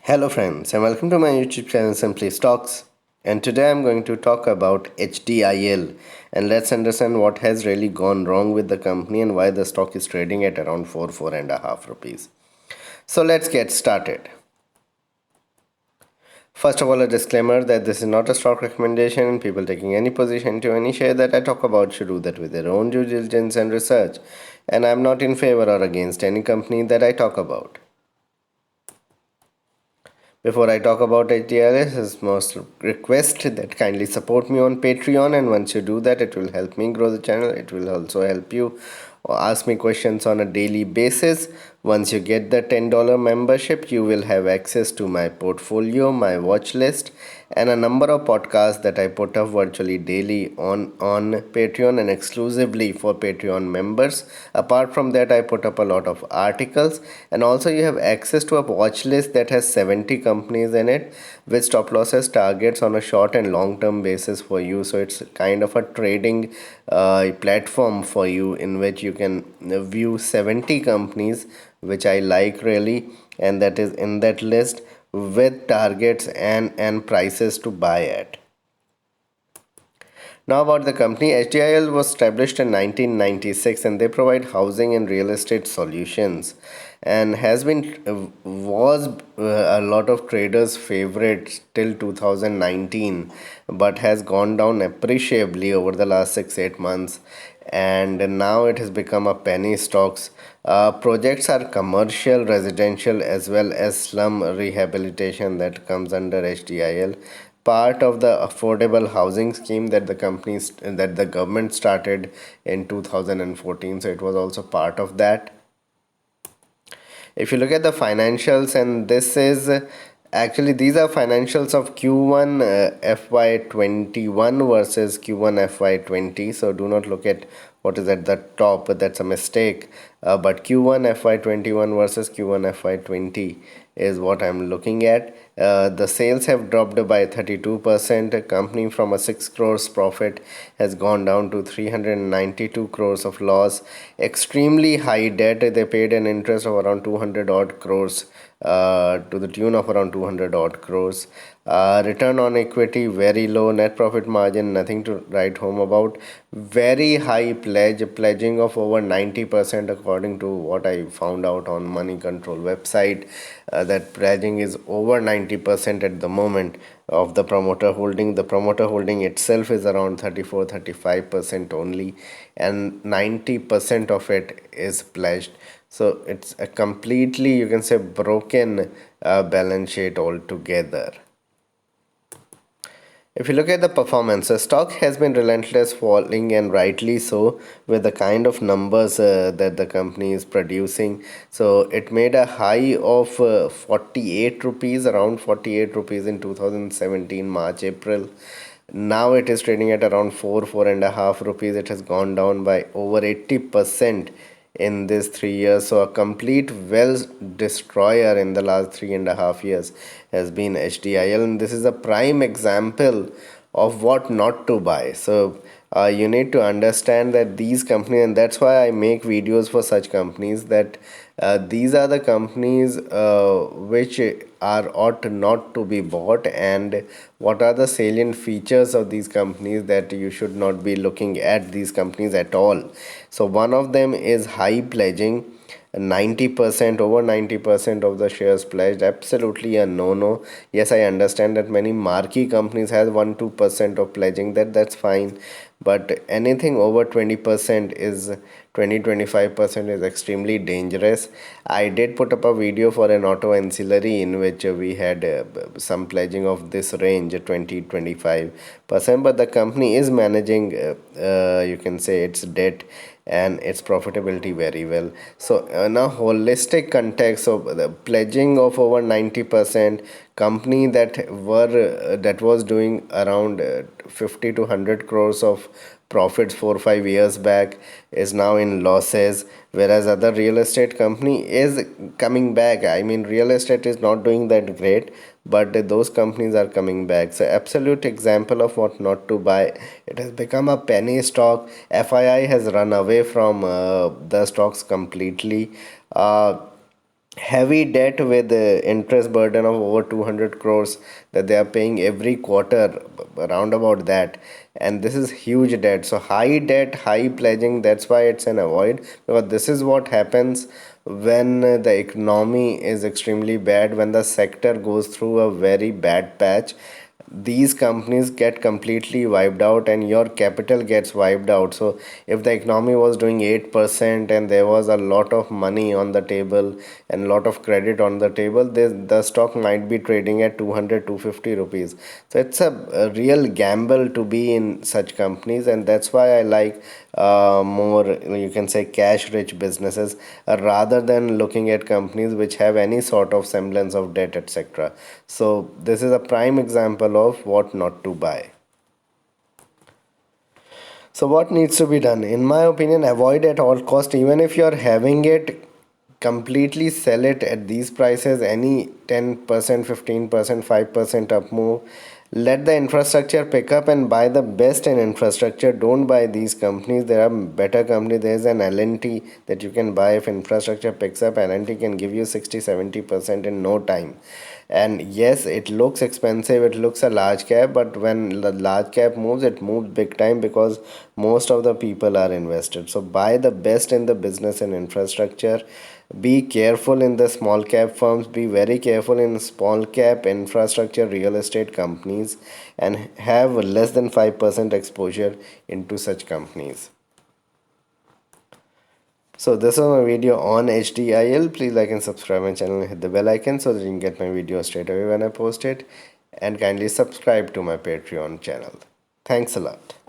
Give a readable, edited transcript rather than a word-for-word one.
Hello, friends, and welcome to my YouTube channel Simply Stocks. And today I'm going to talk about HDIL, and let's understand what has really gone wrong with the company and why the stock is trading at around 4.5 rupees. So let's get started. First of all, a disclaimer that this is not a stock recommendation, and people taking any position to any share that I talk about should do that with their own due diligence and research. And I'm not in favor or against any company that I talk about. Before I talk about HDRS, is most request that kindly support me on Patreon, and once you do that, it will help me grow the channel. It will also help you ask me questions on a daily basis. Once you get the $10 membership, you will have access to my portfolio, my watch list, and a number of podcasts that I put up virtually daily on Patreon and exclusively for Patreon members. Apart from that, I put up a lot of articles, and also you have access to a watch list that has 70 companies in it with stop losses targets on a short and long term basis for you. So it's kind of a trading platform for you in which you can view 70 companies which I like really, and that is in that list with targets and prices to buy at. Now about the company, HDIL was established in 1996 and they provide housing and real estate solutions, and has been was a lot of traders favorite till 2019, but has gone down appreciably over the last 6-8 months, and now it has become a penny stocks. Projects are commercial, residential, as well as slum rehabilitation that comes under HDIL, part of the affordable housing scheme that the government started in 2014, so it was also part of that. If you look at the financials, and this is actually these are financials of Q1 FY21 versus Q1 FY20, so do not look at what is at the top, that's a mistake. But Q1 FY21 versus Q1 FY20 is what I'm looking at. The sales have dropped by 32%. A company from a 6 crores profit has gone down to 392 crores of loss. Extremely high debt. They paid an interest of around 200 odd crores, to the tune of around 200 odd crores. Return on equity very low. Net profit margin nothing to write home about. Very high pledging of over 90% according to what I found out on Money Control website. That pledging is over 90% at the moment of the promoter holding. The promoter holding itself is around 34-35% only, and 90% of it is pledged. So it's a completely, you can say, broken balance sheet altogether. If you look at the performance, the stock has been relentless falling, and rightly so, with the kind of numbers that the company is producing. So it made a high of 48 rupees, around 48 rupees in 2017 March April. Now it is trading at around 4.5 rupees. It has gone down by over 80% in these 3 years. So a complete wealth destroyer in the last 3.5 years has been HDIL, and this is a prime example of what not to buy. So you need to understand that these companies, and that's why I make videos for such companies, that these are the companies which are ought not to be bought, and what are the salient features of these companies that you should not be looking at these companies at all. So one of them is high pledging. 90%, over 90% of the shares pledged, absolutely a no. Yes, I understand that many marquee companies has 1-2% of pledging, that's fine, but anything over 20% is 20-25% is extremely dangerous. I did put up a video for an auto ancillary in which we had some pledging of this range, 20-25%, but the company is managing you can say its debt and its profitability very well. So in a holistic context of the pledging of over 90%, company that was doing around 50 to 100 crores of profits 4 or 5 years back is now in losses, whereas other real estate company is coming back. I mean, real estate is not doing that great, but those companies are coming back. So absolute example of what not to buy. It has become a penny stock. FII has run away from the stocks completely. heavy debt with the interest burden of over 200 crores that they are paying every quarter, around about that. And this is huge debt. So high debt, high pledging, that's why it's an avoid, because this is what happens when the economy is extremely bad, when the sector goes through a very bad patch. These companies get completely wiped out and your capital gets wiped out. So if the economy was doing 8% and there was a lot of money on the table and a lot of credit on the table, the stock might be trading at 200, 250 rupees. So it's a real gamble to be in such companies, and that's why I like more, you can say, cash rich businesses, rather than looking at companies which have any sort of semblance of debt, etc. So this is a prime example of what not to buy. So what needs to be done? In my opinion, avoid at all cost. Even if you're having it, completely sell it at these prices. Any 10%, 15%, 5% up move. Let the infrastructure pick up and buy the best in infrastructure. Don't buy these companies. There are better companies. There's an L&T that you can buy. If infrastructure picks up, L&T can give you 60, 70% in no time. And yes, it looks expensive, it looks a large cap, but when the large cap moves, it moves big time because most of the people are invested. So buy the best in the business and infrastructure. Be careful in the small cap firms, be very careful in small cap infrastructure real estate companies, and have less than 5% exposure into such companies. So this was my video on HDIL. Please like and subscribe my channel and hit the bell icon so that you can get my video straight away when I post it. And kindly subscribe to my Patreon channel. Thanks a lot.